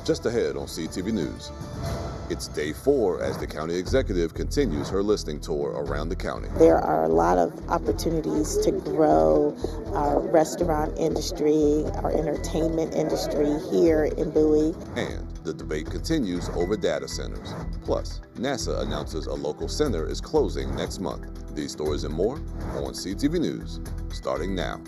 Just ahead on CTV News. It's day 4 as the county executive continues her listening tour around the county. There are a lot of opportunities to grow our restaurant industry, our entertainment industry here in Bowie. And the debate continues over data centers. Plus, NASA announces a local center is closing next month. These stories and more on CTV News, starting now.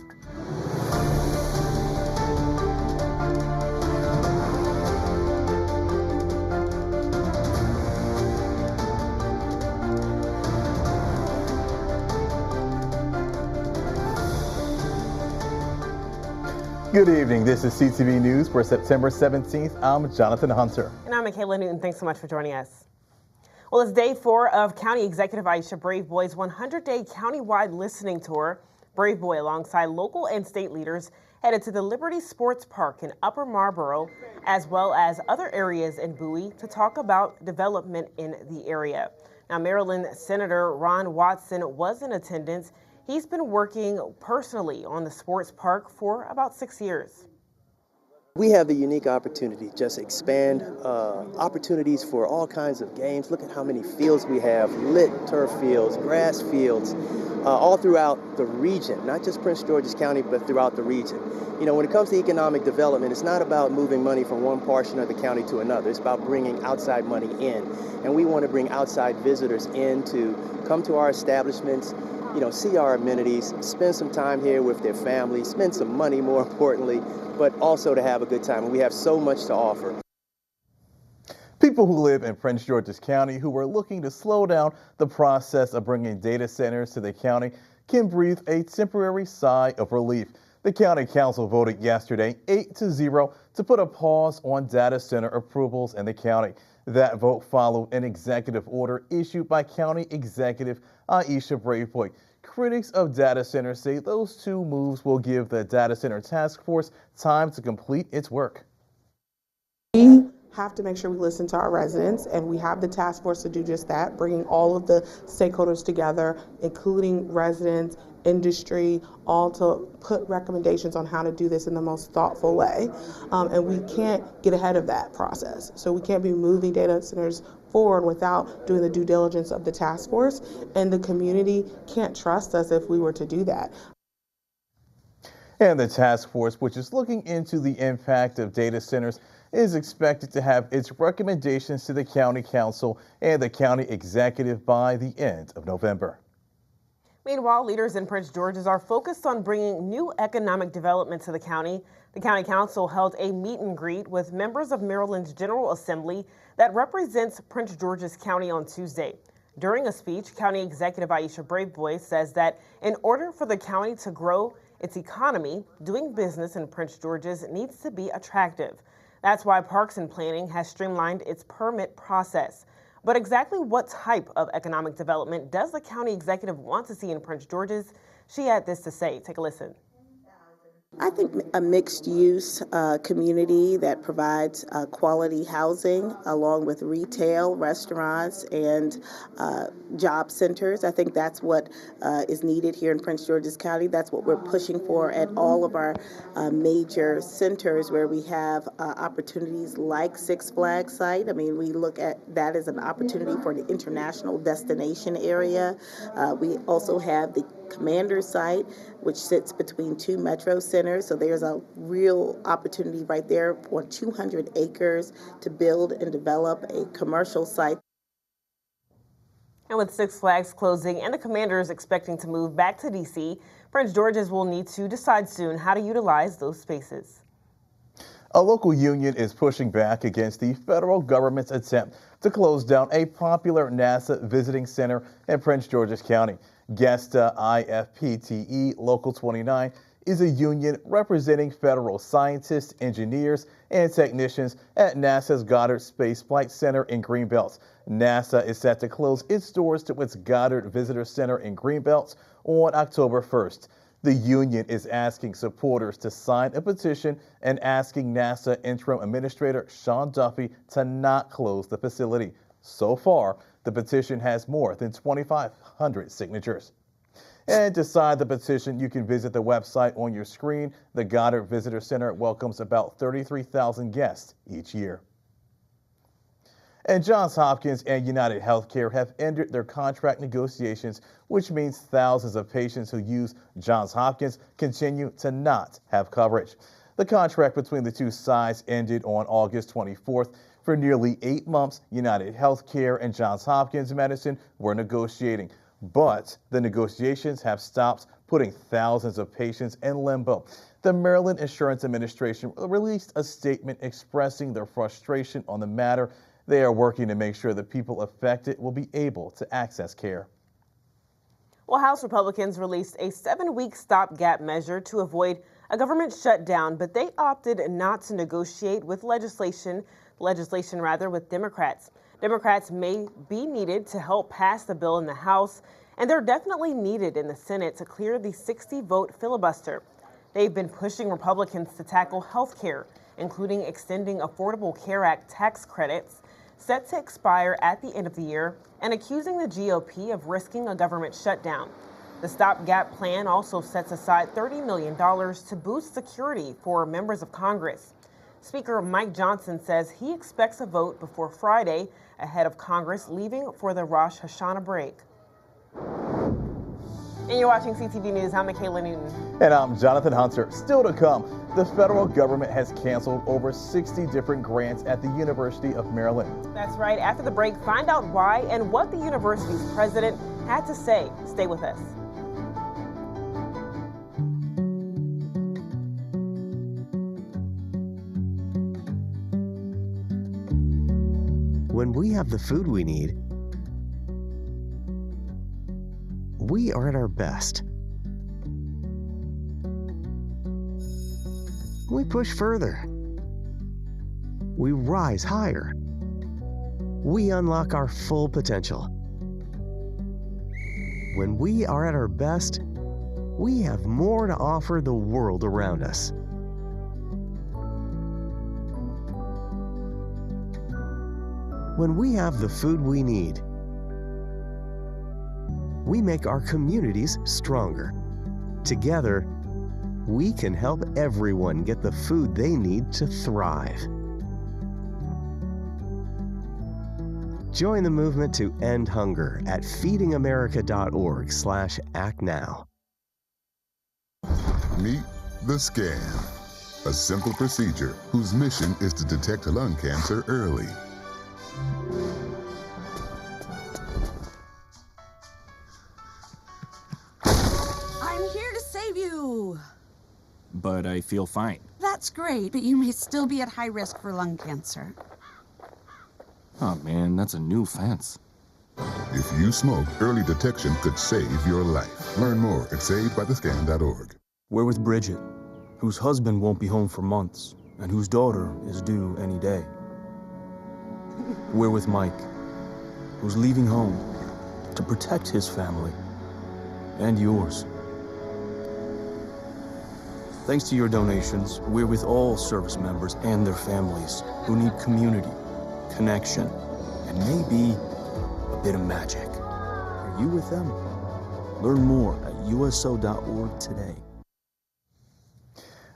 Good evening. This is CTV News for September 17th. I'm Jonathan Hunter. And I'm Michaela Newton. Thanks so much for joining us. Well, it's day 4 of County Executive Aisha Braveboy's 100-day countywide listening tour. Braveboy, alongside local and state leaders, headed to the Liberty Sports Park in Upper Marlboro, as well as other areas in Bowie, to talk about development in the area. Now, Maryland Senator Ron Watson was in attendance. He's been working personally on the sports park for about 6 years. We have the unique opportunity to just expand opportunities for all kinds of games. Look at how many fields we have, lit turf fields, grass fields, all throughout the region, not just Prince George's County, but throughout the region. You know, when it comes to economic development, it's not about moving money from one portion of the county to another. It's about bringing outside money in. And we want to bring outside visitors in to come to our establishments, you know, see our amenities, spend some time here with their families, spend some money, more importantly, but also to have a good time. And we have so much to offer. People who live in Prince George's County who are looking to slow down the process of bringing data centers to the county can breathe a temporary sigh of relief. The county council voted yesterday 8-0 to put a pause on data center approvals in the county. That vote followed an executive order issued by County Executive Aisha Braveboy. Critics of data centers say those two moves will give the data center task force time to complete its work. We have to make sure we listen to our residents, and we have the task force to do just that, bringing all of the stakeholders together, including residents, industry, all to put recommendations on how to do this in the most thoughtful way. And we can't get ahead of that process. So we can't be moving data centers forward without doing the due diligence of the task force, and the community can't trust us if we were to do that. And the task force, which is looking into the impact of data centers, is expected to have its recommendations to the county council and the county executive by the end of November. Meanwhile, leaders in Prince George's are focused on bringing new economic development to the county. The county council held a meet and greet with members of Maryland's General Assembly that represents Prince George's County on Tuesday. During a speech, County Executive Aisha Braveboy says that in order for the county to grow its economy, doing business in Prince George's needs to be attractive. That's why Parks and Planning has streamlined its permit process. But exactly what type of economic development does the county executive want to see in Prince George's? She had this to say. Take a listen. I think a mixed-use community that provides quality housing along with retail, restaurants, and job centers. I think that's what is needed here in Prince George's County. That's what we're pushing for at all of our major centers where we have opportunities like Six Flags site. I mean, we look at that as an opportunity for the international destination area. We also have the Commander site, which sits between two metro centers. So there's a real opportunity right there on 200 acres to build and develop a commercial site. And with Six Flags closing and the Commanders expecting to move back to D.C., Prince George's will need to decide soon how to utilize those spaces. A local union is pushing back against the federal government's attempt to close down a popular NASA visiting center in Prince George's County. Gesta IFPTE Local 29 is a union representing federal scientists, engineers, and technicians at NASA's Goddard Space Flight Center in Greenbelt. NASA is set to close its doors to its Goddard Visitor Center in Greenbelt on October 1st. The union is asking supporters to sign a petition and asking NASA Interim Administrator Sean Duffy to not close the facility. So far, the petition has more than 2,500 signatures. And to sign the petition, you can visit the website on your screen. The Goddard Visitor Center welcomes about 33,000 guests each year. And Johns Hopkins and United Healthcare have ended their contract negotiations, which means thousands of patients who use Johns Hopkins continue to not have coverage. The contract between the two sides ended on August 24th. For nearly 8 months, United Healthcare and Johns Hopkins Medicine were negotiating, but the negotiations have stopped, putting thousands of patients in limbo. The Maryland Insurance Administration released a statement expressing their frustration on the matter. They are working to make sure the people affected will be able to access care. Well, House Republicans released a 7-week stopgap measure to avoid a government shutdown, but they opted not to negotiate with legislation with Democrats. Democrats may be needed to help pass the bill in the House, and they're definitely needed in the Senate to clear the 60-vote filibuster. They've been pushing Republicans to tackle health care, including extending Affordable Care Act tax credits set to expire at the end of the year, and accusing the GOP of risking a government shutdown. The stopgap plan also sets aside $30 million to boost security for members of Congress. Speaker Mike Johnson says he expects a vote before Friday ahead of Congress leaving for the Rosh Hashanah break. And you're watching CTV News. I'm Michaela Newton. And I'm Jonathan Hunter. Still to come, the federal government has canceled over 60 different grants at the University of Maryland. That's right. After the break, find out why and what the university's president had to say. Stay with us. When we have the food we need, we are at our best. We push further. We rise higher. We unlock our full potential. When we are at our best, we have more to offer the world around us. When we have the food we need, we make our communities stronger. Together, we can help everyone get the food they need to thrive. Join the movement to end hunger at feedingamerica.org/actnow. Meet the scan, a simple procedure whose mission is to detect lung cancer early. I'm here to save you. But I feel fine. That's great, but you may still be at high risk for lung cancer. Oh man, that's a new fence. If you smoke, early detection could save your life. Learn more at savedbythescan.org. We're with Bridget, whose husband won't be home for months, and whose daughter is due any day. We're with Mike, who's leaving home to protect his family and yours. Thanks to your donations, we're with all service members and their families who need community, connection, and maybe a bit of magic. Are you with them? Learn more at uso.org today.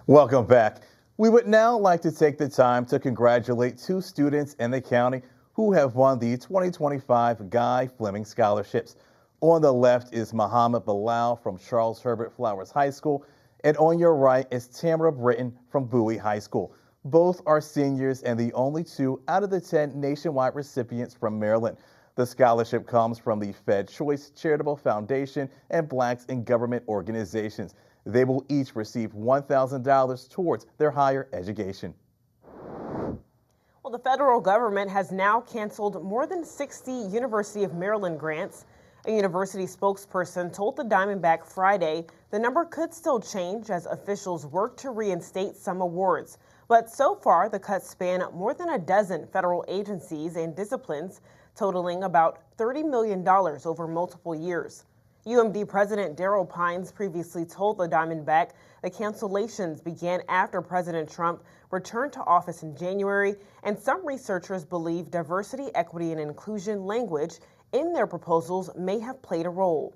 Welcome back. We would now like to take the time to congratulate 2 students in the county who have won the 2025 Guy Fleming Scholarships. On the left is Muhammad Bilal from Charles Herbert Flowers High School, and on your right is Tamara Britton from Bowie High School. Both are seniors and the only 2 out of the 10 nationwide recipients from Maryland. The scholarship comes from the Fed Choice Charitable Foundation and Blacks in Government organizations. They will each receive $1,000 towards their higher education. Well, the federal government has now canceled more than 60 University of Maryland grants. A university spokesperson told the Diamondback Friday the number could still change as officials work to reinstate some awards. But so far, the cuts span more than a dozen federal agencies and disciplines, totaling about $30 million over multiple years. UMD President Darrell Pines previously told the Diamondback the cancellations began after President Trump returned to office in January, and some researchers believe diversity, equity, and inclusion language in their proposals may have played a role.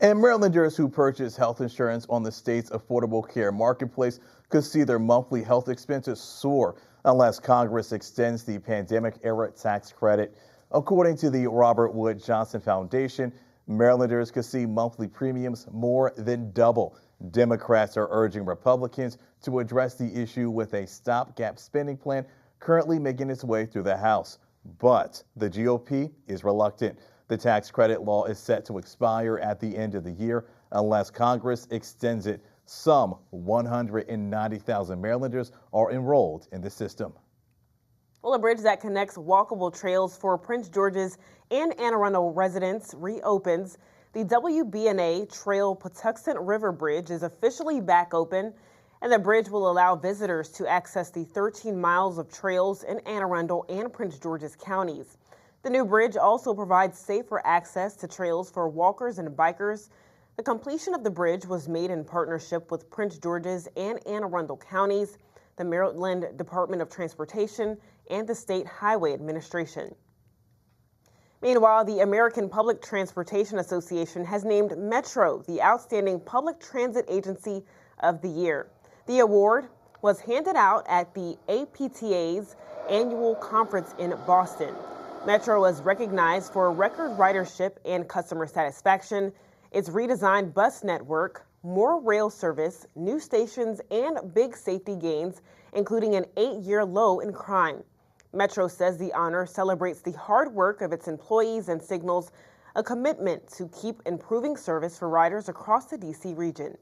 And Marylanders who purchase health insurance on the state's Affordable Care Marketplace could see their monthly health expenses soar unless Congress extends the pandemic-era tax credit. According to the Robert Wood Johnson Foundation, Marylanders could see monthly premiums more than double. Democrats are urging Republicans to address the issue with a stopgap spending plan currently making its way through the House. But the GOP is reluctant. The tax credit law is set to expire at the end of the year unless Congress extends it. Some 190,000 Marylanders are enrolled in the system. Well, a bridge that connects walkable trails for Prince George's and Anne Arundel residents reopens. The WBNA Trail Patuxent River Bridge is officially back open, and the bridge will allow visitors to access the 13 miles of trails in Anne Arundel and Prince George's counties. The new bridge also provides safer access to trails for walkers and bikers. The completion of the bridge was made in partnership with Prince George's and Anne Arundel counties, the Maryland Department of Transportation, and the State Highway Administration. Meanwhile, the American Public Transportation Association has named Metro the Outstanding Public Transit Agency of the Year. The award was handed out at the APTA's annual conference in Boston. Metro was recognized for record ridership and customer satisfaction, its redesigned bus network, more rail service, new stations, and big safety gains, including an 8-year low in crime. Metro says the honor celebrates the hard work of its employees and signals a commitment to keep improving service for riders across the D.C. region.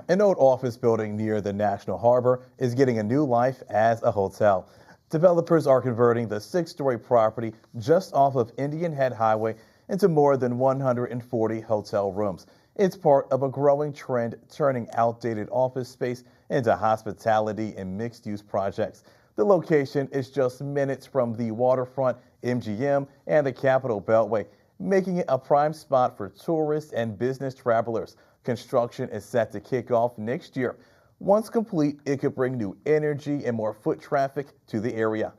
An old office building near the National Harbor is getting a new life as a hotel. Developers are converting the 6-story property just off of Indian Head Highway into more than 140 hotel rooms. It's part of a growing trend turning outdated office space into hospitality and mixed-use projects. The location is just minutes from the waterfront, MGM, and the Capitol Beltway, making it a prime spot for tourists and business travelers. Construction is set to kick off next year. Once complete, it could bring new energy and more foot traffic to the area.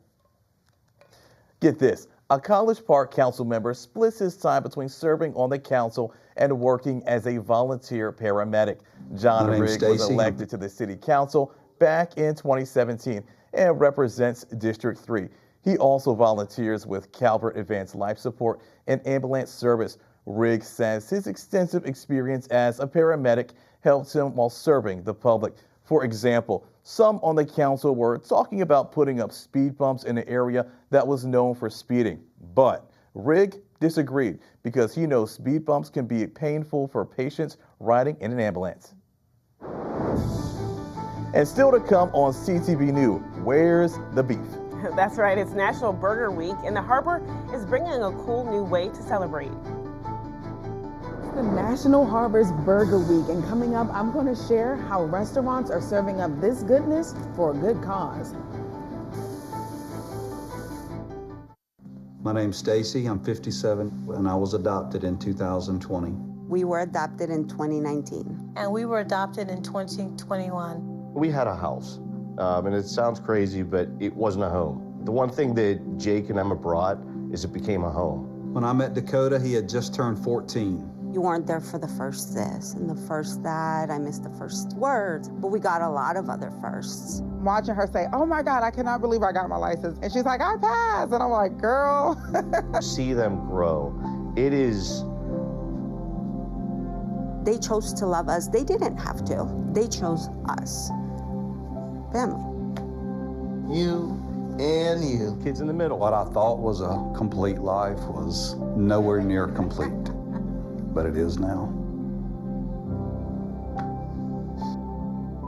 Get this, a College Park council member splits his time between serving on the council and working as a volunteer paramedic. John Rigg was elected to the city council back in 2017 and represents District 3. He also volunteers with Calvert Advanced Life Support and ambulance service. Rigg says his extensive experience as a paramedic helped him while serving the public. For example, some on the council were talking about putting up speed bumps in an area that was known for speeding. But Rigg disagreed because he knows speed bumps can be painful for patients riding in an ambulance. And still to come on CTV News, where's the beef? That's right, it's National Burger Week, and the Harbor is bringing a cool new way to celebrate. It's the National Harbor's Burger Week, and coming up, I'm going to share how restaurants are serving up this goodness for a good cause. My name's Stacy, I'm 57, and I was adopted in 2020. We were adopted in 2019. And we were adopted in 2021. We had a house, and it sounds crazy, but it wasn't a home. The one thing that Jake and Emma brought is it became a home. When I met Dakota, he had just turned 14. You weren't there for the first this and the first that. I missed the first words, but we got a lot of other firsts. Watching her say, oh my God, I cannot believe I got my license. And she's like, I passed. And I'm like, girl. See them grow. It is. They chose to love us. They didn't have to. They chose us. Family. You and you. Kids in the middle. What I thought was a complete life was nowhere near complete, but it is now.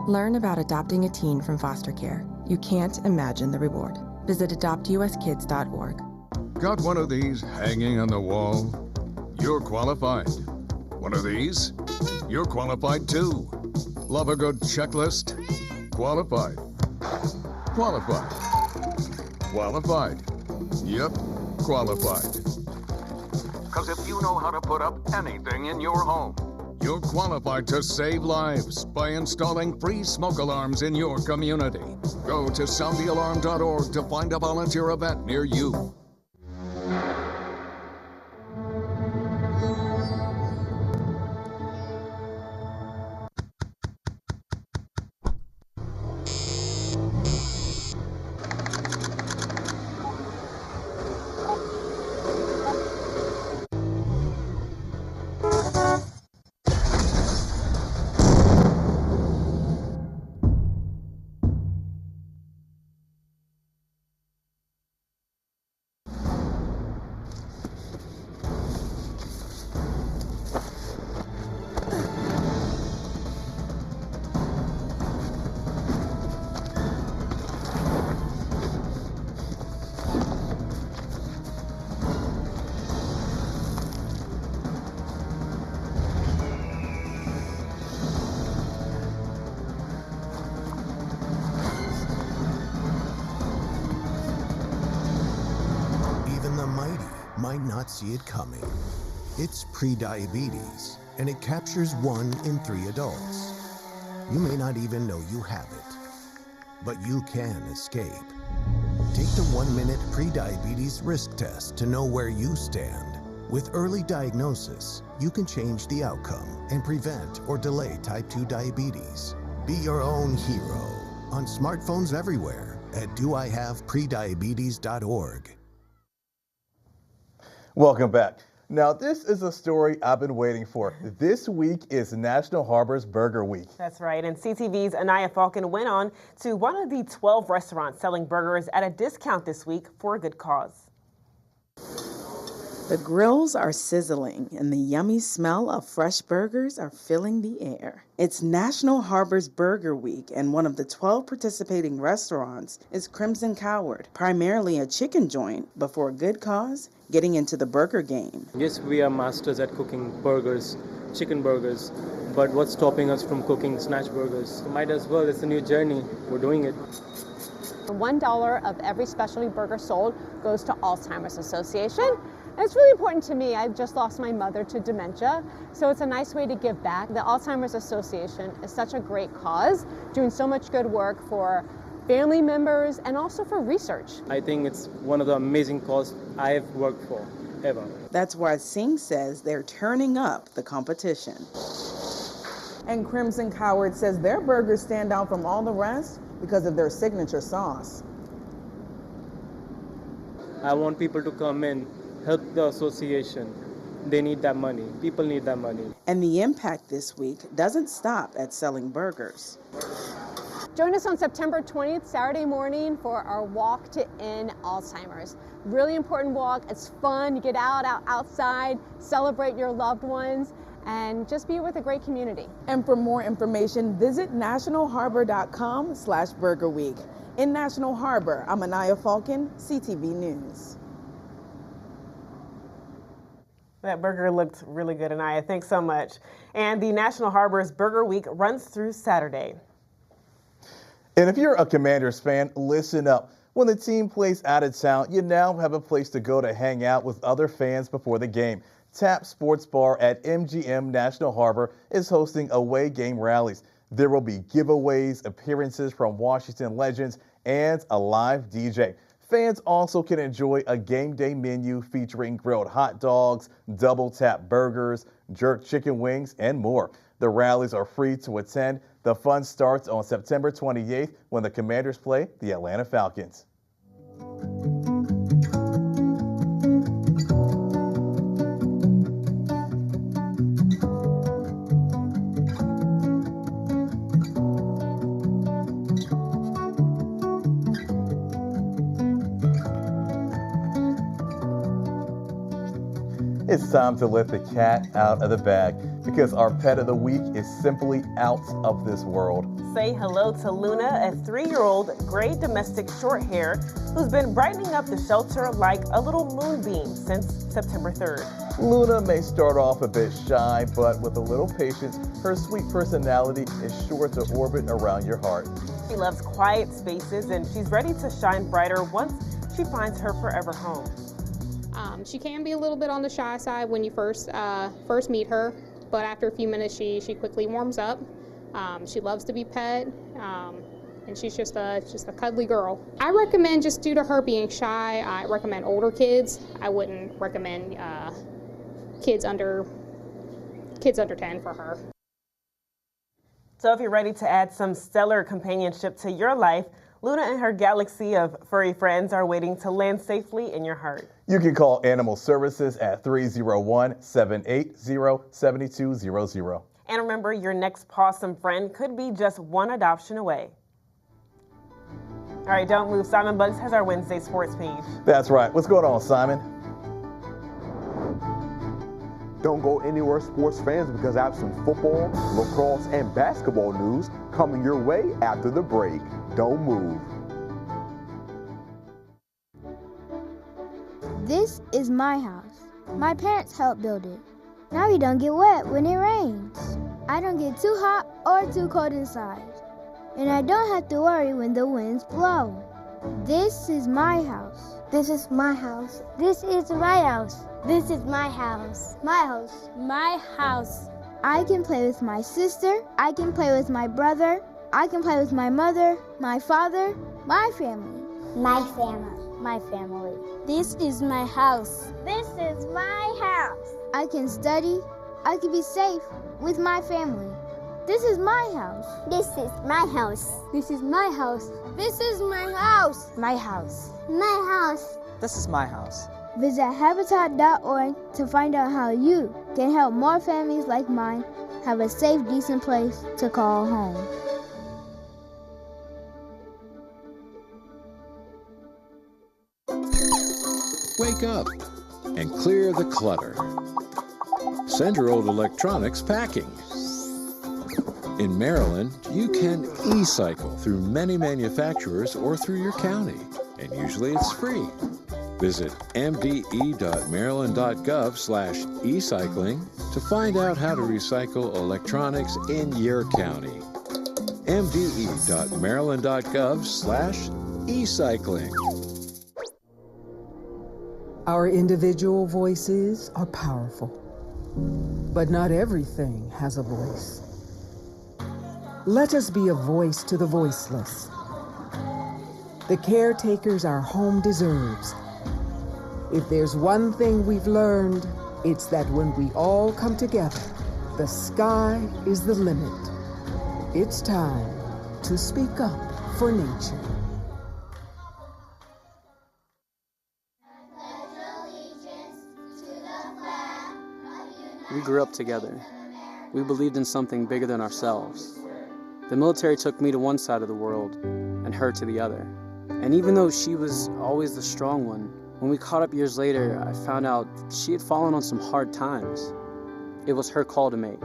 Learn about adopting a teen from foster care. You can't imagine the reward. Visit adoptuskids.org. Got one of these hanging on the wall? You're qualified. One of these? You're qualified too. Love a good checklist? Qualified. Qualified. Qualified. Yep, qualified. Because if you know how to put up anything in your home, you're qualified to save lives by installing free smoke alarms in your community. Go to soundthealarm.org to find a volunteer event near you. might not see it coming. It's prediabetes, and it captures 1 in 3 adults. You may not even know you have it, but you can escape. Take the 1-minute prediabetes risk test to know where you stand. With early diagnosis, you can change the outcome and prevent or delay type 2 diabetes. Be your own hero on smartphones everywhere at doihaveprediabetes.org. Welcome back. Now, this is a story I've been waiting for. This week is National Harbor's Burger Week. That's right, and CTV's Anaya Falcon went on to one of the 12 restaurants selling burgers at a discount this week for a good cause. The grills are sizzling and the yummy smell of fresh burgers are filling the air. It's National Harbor's Burger Week, and one of the 12 participating restaurants is Crimson Coward, primarily a chicken joint, but for a good cause, getting into the burger game. Yes, we are masters at cooking burgers, chicken burgers, but what's stopping us from cooking snatch burgers? Might as well, it's a new journey, we're doing it. $1 of every specialty burger sold goes to Alzheimer's Association. And it's really important to me. I just lost my mother to dementia, so it's a nice way to give back. The Alzheimer's Association is such a great cause, doing so much good work for family members and also for research. I think it's one of the amazing causes I've worked for, ever. That's why Singh says they're turning up the competition. And Crimson Coward says their burgers stand out from all the rest because of their signature sauce. I want people to come in, help the association. They need that money. People need that money. And the impact this week doesn't stop at selling burgers. Join us on September 20th, Saturday morning, for our Walk to End Alzheimer's. Really important walk. It's fun. You get outside, celebrate your loved ones, and just be with a great community. And for more information, visit nationalharbor.com/Burger Week. In National Harbor, I'm Anaya Falcon, CTV News. That burger looked really good, Anaya. Thanks so much. And the National Harbor's Burger Week runs through Saturday. And if you're a Commanders fan, listen up. When the team plays out of town, you now have a place to go to hang out with other fans before the game. Tap Sports Bar at MGM National Harbor is hosting away game rallies. There will be giveaways, appearances from Washington legends, and a live DJ. Fans also can enjoy a game day menu featuring grilled hot dogs, double tap burgers, jerk chicken wings, and more. The rallies are free to attend. The fun starts on September 28th when the Commanders play the Atlanta Falcons. It's time to let the cat out of the bag because our pet of the week is simply out of this world. Say hello to Luna, a 3-year-old gray domestic short hair who's been brightening up the shelter like a little moonbeam since September 3rd. Luna may start off a bit shy, but with a little patience, her sweet personality is sure to orbit around your heart. She loves quiet spaces and she's ready to shine brighter once she finds her forever home. She can be a little bit on the shy side when you first meet her, but after a few minutes she quickly warms up. She loves to be pet, and she's just a cuddly girl. I recommend, just due to her being shy, I recommend older kids. I wouldn't recommend kids under 10 for her. So if you're ready to add some stellar companionship to your life, Luna and her galaxy of furry friends are waiting to land safely in your heart. You can call Animal Services at 301-780-7200. And remember, your next pawsome friend could be just one adoption away. All right, don't move. Simon Bugs has our Wednesday sports page. That's right. What's going on, Simon? Don't go anywhere, sports fans, because I have some football, lacrosse, and basketball news coming your way after the break. Don't move. This is my house. My parents helped build it. Now we don't get wet when it rains. I don't get too hot or too cold inside. And I don't have to worry when the winds blow. This is my house. This is my house. This is my house. This is my house. My house. My house. I can play with my sister. I can play with my brother. I can play with my mother, my father, my family. My family. My family. This is my house. This is my house. I can study. I can be safe with my family. This is my house. This is my house. This is my house. This is my house. My house. My house. This is my house. Visit Habitat.org to find out how you can help more families like mine have a safe, decent place to call home. Wake up and clear the clutter. Send your old electronics packing. In Maryland, you can e-cycle through many manufacturers or through your county, and usually it's free. Visit mde.maryland.gov/e-cycling to find out how to recycle electronics in your county. mde.maryland.gov/e-cycling. Our individual voices are powerful, but not everything has a voice. Let us be a voice to the voiceless, the caretakers our home deserves. If there's one thing we've learned, it's that when we all come together, the sky is the limit. It's time to speak up for nature. We grew up together. We believed in something bigger than ourselves. The military took me to one side of the world and her to the other. And even though she was always the strong one, when we caught up years later, I found out she had fallen on some hard times. It was her call to make,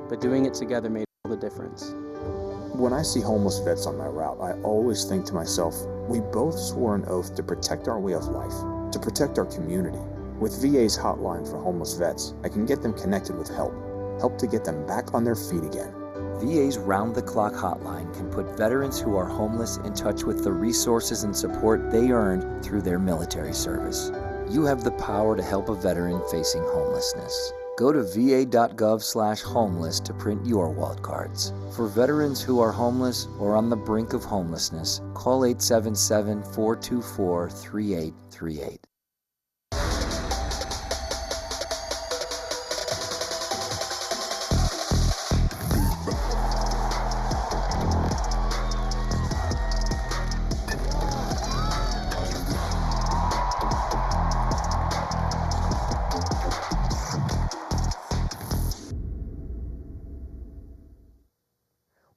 but doing it together made all the difference. When I see homeless vets on my route, I always think to myself, we both swore an oath to protect our way of life, to protect our community. With VA's hotline for homeless vets, I can get them connected with help to get them back on their feet again. VA's round-the-clock hotline can put veterans who are homeless in touch with the resources and support they earned through their military service. You have the power to help a veteran facing homelessness. Go to va.gov/homeless to print your wallet cards. For veterans who are homeless or on the brink of homelessness, call 877-424-3838.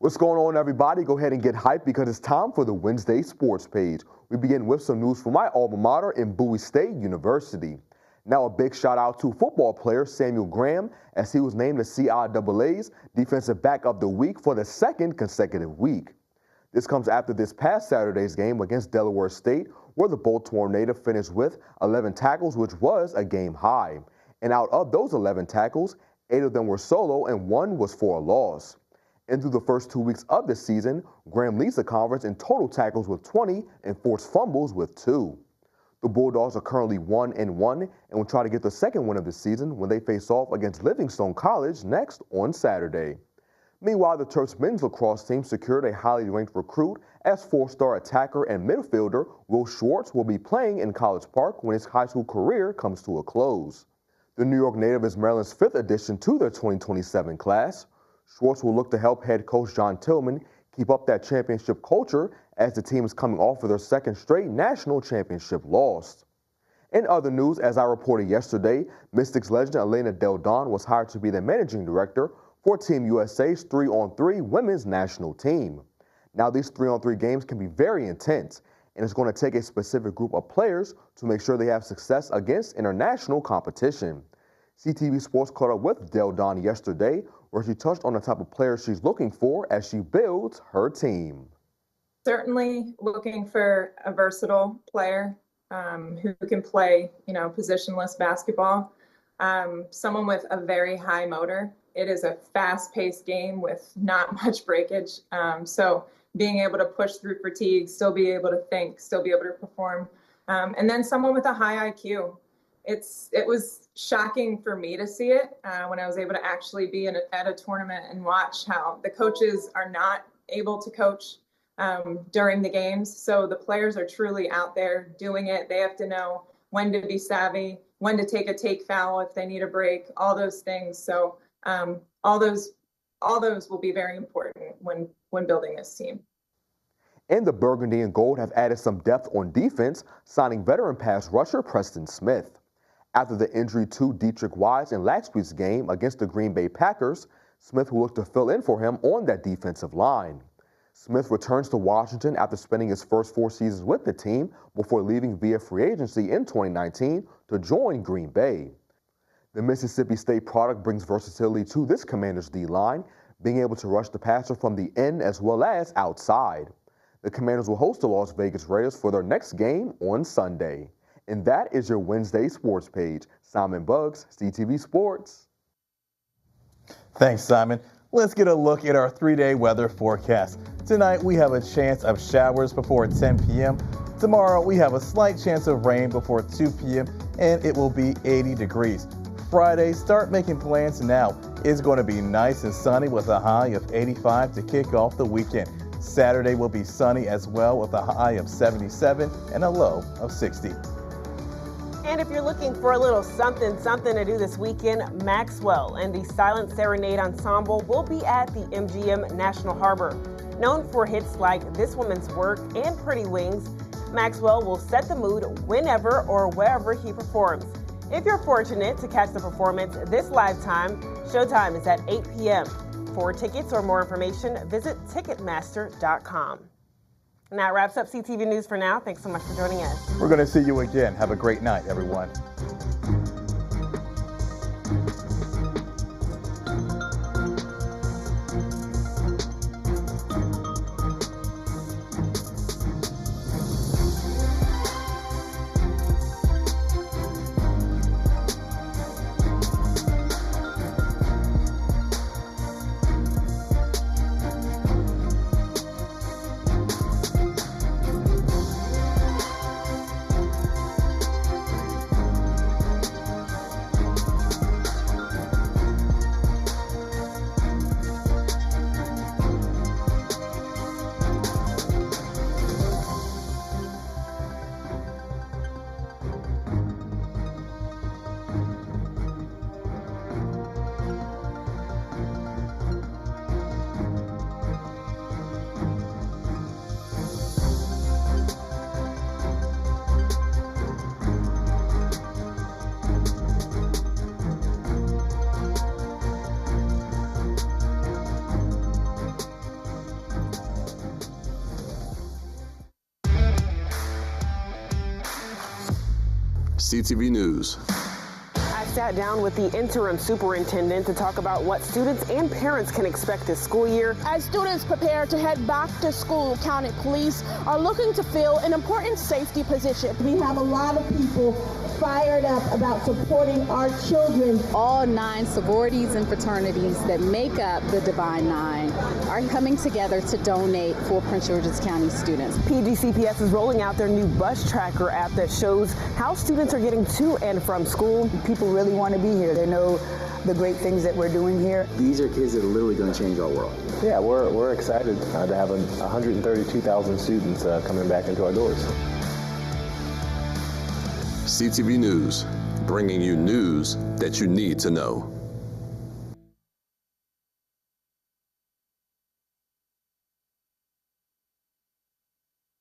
What's going on, everybody? Go ahead and get hyped because it's time for the Wednesday Sports Page. We begin with some news from my alma mater in Bowie State University. Now a big shout out to football player Samuel Graham as he was named the CIAA's Defensive Back of the Week for the second consecutive week. This comes after this past Saturday's game against Delaware State, where the Baltimore native finished with 11 tackles, which was a game high. And out of those 11 tackles, 8 of them were solo and 1 was for a loss. And through the first 2 weeks of the season, Graham leads the conference in total tackles with 20 and forced fumbles with 2. The Bulldogs are currently 1-1 and will try to get the second win of the season when they face off against Livingstone College next on Saturday. Meanwhile, the Terps men's lacrosse team secured a highly ranked recruit as 4-star attacker and midfielder Will Schwartz will be playing in College Park when his high school career comes to a close. The New York native is Maryland's 5th addition to their 2027 class. Schwartz will look to help head coach John Tillman keep up that championship culture as the team is coming off of their second straight national championship loss. In other news, as I reported yesterday, Mystics legend Elena Del Don was hired to be the managing director for Team USA's 3-on-3 women's national team. Now, these 3-on-3 games can be very intense, and it's going to take a specific group of players to make sure they have success against international competition. CTV Sports caught up with Del Don yesterday, where she touched on the type of players she's looking for as she builds her team. Certainly looking for a versatile player who can play, positionless basketball. Someone with a very high motor. It is a fast-paced game with not much breakage. So being able to push through fatigue, still be able to think, still be able to perform. And then someone with a high IQ. It was shocking for me to see it when I was able to actually be at a tournament and watch how the coaches are not able to coach during the games. So the players are truly out there doing it. They have to know when to be savvy, when to take a take foul if they need a break, all those things. So all those will be very important when building this team. And the Burgundy and Gold have added some depth on defense, signing veteran pass rusher Preston Smith. After the injury to Dietrich Wise in last week's game against the Green Bay Packers, Smith will look to fill in for him on that defensive line. Smith returns to Washington after spending his first 4 seasons with the team before leaving via free agency in 2019 to join Green Bay. The Mississippi State product brings versatility to this Commanders D-line, being able to rush the passer from the end as well as outside. The Commanders will host the Las Vegas Raiders for their next game on Sunday. And that is your Wednesday sports page. Simon Buggs, CTV Sports. Thanks, Simon. Let's get a look at our 3-day weather forecast. Tonight, we have a chance of showers before 10 p.m. Tomorrow, we have a slight chance of rain before 2 p.m., and it will be 80 degrees. Friday, start making plans now. It's going to be nice and sunny with a high of 85 to kick off the weekend. Saturday will be sunny as well with a high of 77 and a low of 60. And if you're looking for a little something to do this weekend, Maxwell and the Silent Serenade Ensemble will be at the MGM National Harbor. Known for hits like This Woman's Work and Pretty Wings, Maxwell will set the mood whenever or wherever he performs. If you're fortunate to catch the performance this live time, showtime is at 8 p.m. For tickets or more information, visit Ticketmaster.com. And that wraps up CTV News for now. Thanks so much for joining us. We're going to see you again. Have a great night, everyone. CTV News. I sat down with the interim superintendent to talk about what students and parents can expect this school year. As students prepare to head back to school, County Police are looking to fill an important safety position. We have a lot of people fired up about supporting our children. All 9 sororities and fraternities that make up the Divine Nine are coming together to donate for Prince George's County students. PGCPS is rolling out their new bus tracker app that shows how students are getting to and from school. People really want to be here. They know the great things that we're doing here. These are kids that are literally going to change our world. Yeah, we're excited to have 132,000 students coming back into our doors. CTV News, bringing you news that you need to know.